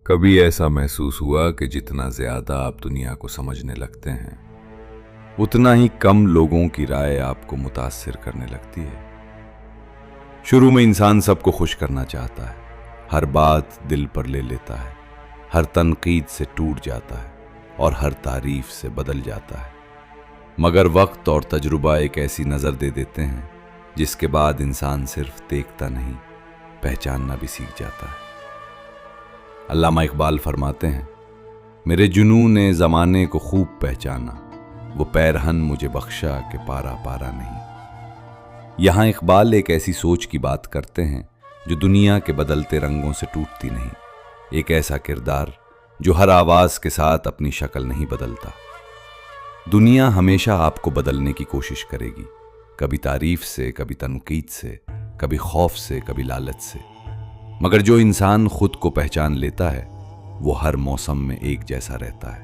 کبھی ایسا محسوس ہوا کہ جتنا زیادہ آپ دنیا کو سمجھنے لگتے ہیں اتنا ہی کم لوگوں کی رائے آپ کو متاثر کرنے لگتی ہے۔ شروع میں انسان سب کو خوش کرنا چاہتا ہے، ہر بات دل پر لے لیتا ہے، ہر تنقید سے ٹوٹ جاتا ہے اور ہر تعریف سے بدل جاتا ہے، مگر وقت اور تجربہ ایک ایسی نظر دے دیتے ہیں جس کے بعد انسان صرف دیکھتا نہیں، پہچاننا بھی سیکھ جاتا ہے۔ علامہ اقبال فرماتے ہیں، میرے جنوں نے زمانے کو خوب پہچانا، وہ پیرہن مجھے بخشا کہ پارا پارا نہیں۔ یہاں اقبال ایک ایسی سوچ کی بات کرتے ہیں جو دنیا کے بدلتے رنگوں سے ٹوٹتی نہیں، ایک ایسا کردار جو ہر آواز کے ساتھ اپنی شکل نہیں بدلتا۔ دنیا ہمیشہ آپ کو بدلنے کی کوشش کرے گی، کبھی تعریف سے، کبھی تنقید سے، کبھی خوف سے، کبھی لالچ سے، مگر جو انسان خود کو پہچان لیتا ہے وہ ہر موسم میں ایک جیسا رہتا ہے۔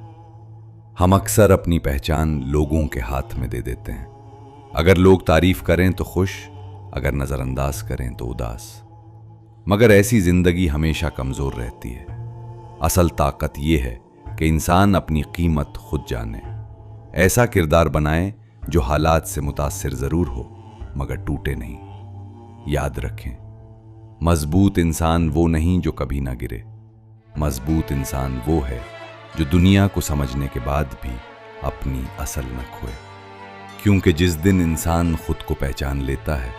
ہم اکثر اپنی پہچان لوگوں کے ہاتھ میں دے دیتے ہیں، اگر لوگ تعریف کریں تو خوش، اگر نظر انداز کریں تو اداس، مگر ایسی زندگی ہمیشہ کمزور رہتی ہے۔ اصل طاقت یہ ہے کہ انسان اپنی قیمت خود جانے، ایسا کردار بنائے جو حالات سے متاثر ضرور ہو مگر ٹوٹے نہیں۔ یاد رکھیں، مضبوط انسان وہ نہیں جو کبھی نہ گرے، مضبوط انسان وہ ہے جو دنیا کو سمجھنے کے بعد بھی اپنی اصل نہ کھوئے، کیونکہ جس دن انسان خود کو پہچان لیتا ہے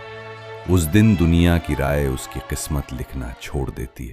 اس دن دنیا کی رائے اس کی قسمت لکھنا چھوڑ دیتی ہے۔